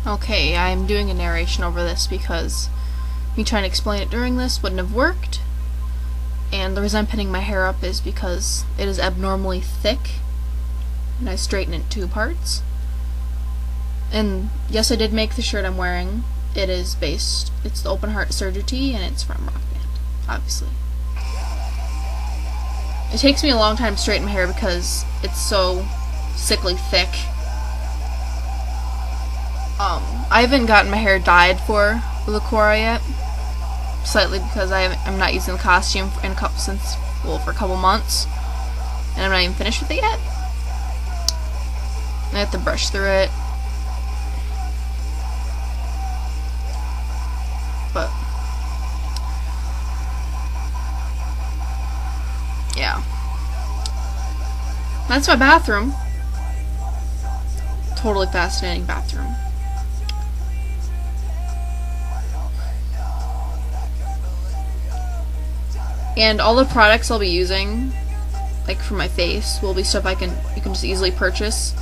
Okay, I'm doing a narration over this because me trying to explain it during this wouldn't have worked. And the reason I'm pinning my hair up is because it is abnormally thick, and I straighten it in 2 parts. And yes, I did make the shirt I'm wearing. It's the Open Heart Surgery tee, and it's from Rock Band, obviously. It takes me a long time to straighten my hair because it's so sickly thick. I haven't gotten my hair dyed for Lakora yet, slightly because I'm not using the costume for a couple months, and I'm not even finished with it yet. I have to brush through it, but yeah, that's my bathroom. Totally fascinating bathroom. And all the products I'll be using, like for my face, will be stuff you can just easily purchase.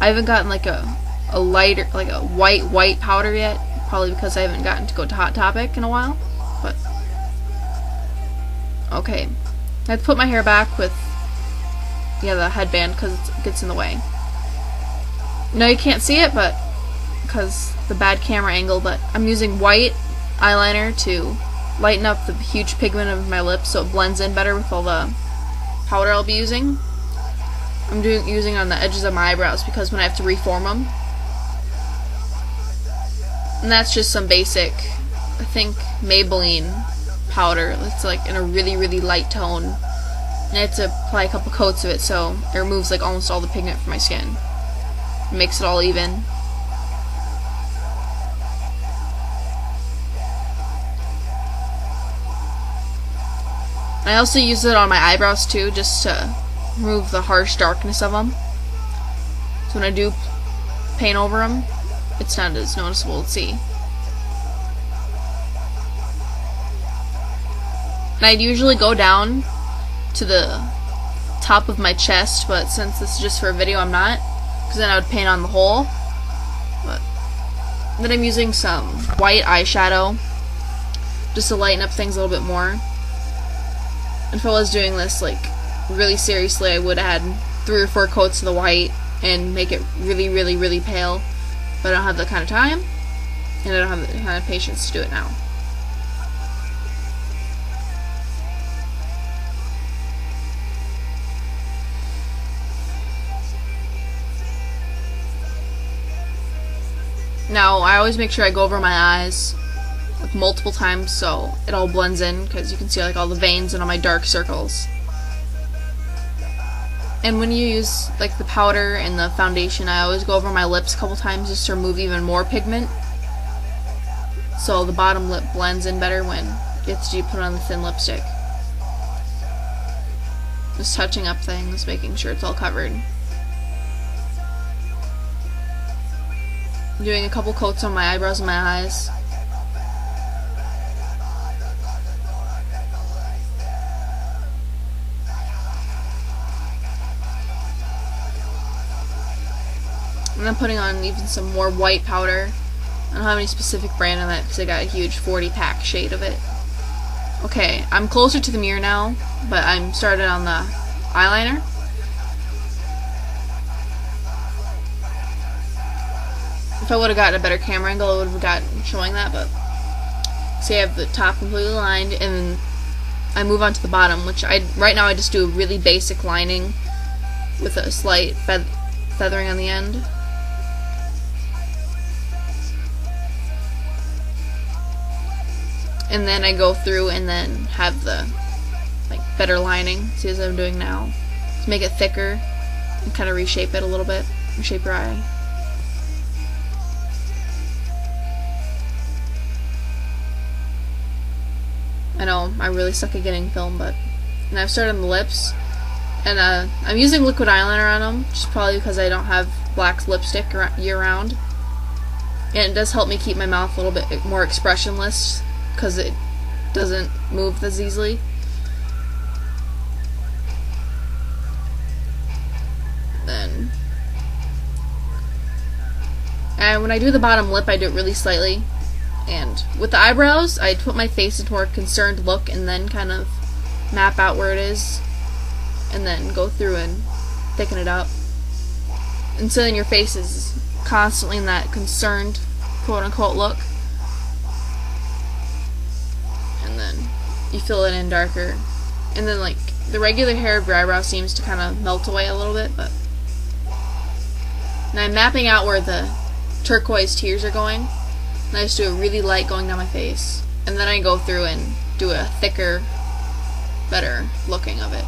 I haven't gotten like a lighter, like a white powder yet, probably because I haven't gotten to go to Hot Topic in a while. But okay, I have to put my hair back with the headband because it gets in the way. No, you can't see it, but because the bad camera angle. But I'm using white eyeliner to lighten up the huge pigment of my lips so it blends in better with all the powder I'll be using. I'm using it on the edges of my eyebrows because when I have to reform them. And that's just some basic, I think, Maybelline powder. It's like in a really, really light tone. And I have to apply a couple coats of it so it removes like almost all the pigment from my skin. It makes it all even. I also use it on my eyebrows too, just to remove the harsh darkness of them. So when I do paint over them, it's not as noticeable to see. And I'd usually go down to the top of my chest, but since this is just for a video, I'm not, because then I would paint on the whole. But then I'm using some white eyeshadow just to lighten up things a little bit more. If I was doing this like really seriously, I would add 3 or 4 coats of the white and make it really, really, really pale. But I don't have that kind of time, and I don't have the kind of patience to do it now. Now, I always make sure I go over my eyes like multiple times so it all blends in, because you can see like all the veins and all my dark circles. And when you use like the powder and the foundation, I always go over my lips a couple times just to remove even more pigment, so the bottom lip blends in better when you put on the thin lipstick. Just touching up things, making sure it's all covered. Doing a couple coats on my eyebrows and my eyes. And I'm putting on even some more white powder. I don't have any specific brand on that because I got a huge 40-pack shade of it. Okay, I'm closer to the mirror now, but I'm started on the eyeliner. If I would have gotten a better camera angle, I would have gotten showing that, but see, I have the top completely lined, and then I move on to the bottom, which right now I just do a really basic lining with a slight feathering on the end. And then I go through and then have the better lining, see, as I'm doing now, to make it thicker and kind of reshape it a little bit, reshape your eye. I know I really suck at getting film, and I've started on the lips, and I'm using liquid eyeliner on them, just probably because I don't have black lipstick year round, and it does help me keep my mouth a little bit more expressionless because it doesn't move as easily. Then And when I do the bottom lip, I do it really slightly. And with the eyebrows, I put my face into a more concerned look and then kind of map out where it is. And then go through and thicken it up. And so then your face is constantly in that concerned, quote-unquote, look. And then you fill it in darker. And then, like, the regular hair of your eyebrow seems to kind of melt away a little bit, but... And I'm mapping out where the turquoise tears are going. And I just do a really light going down my face. And then I go through and do a thicker, better looking of it.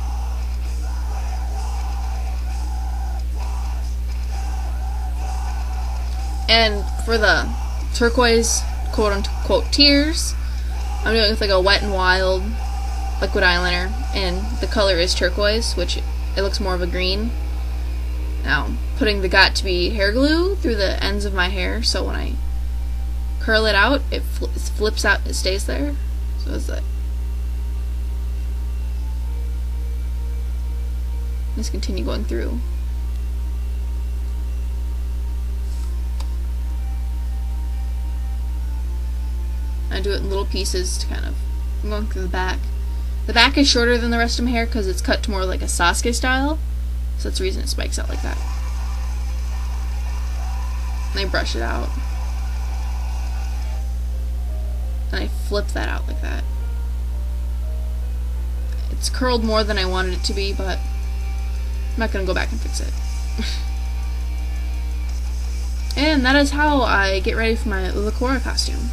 And for the turquoise, quote-unquote, tears, I'm doing it with like a Wet n Wild liquid eyeliner, and the color is turquoise, which it looks more of a green. Now, putting the Got To Be hair glue through the ends of my hair, so when I curl it out, it flips out, it stays there. So it's that. Let's continue going through. I do it in little pieces to kind of... I'm going through the back. The back is shorter than the rest of my hair because it's cut to more like a Sasuke style. So that's the reason it spikes out like that. And I brush it out. And I flip that out like that. It's curled more than I wanted it to be, but I'm not going to go back and fix it. And that is how I get ready for my Ulquiorra costume.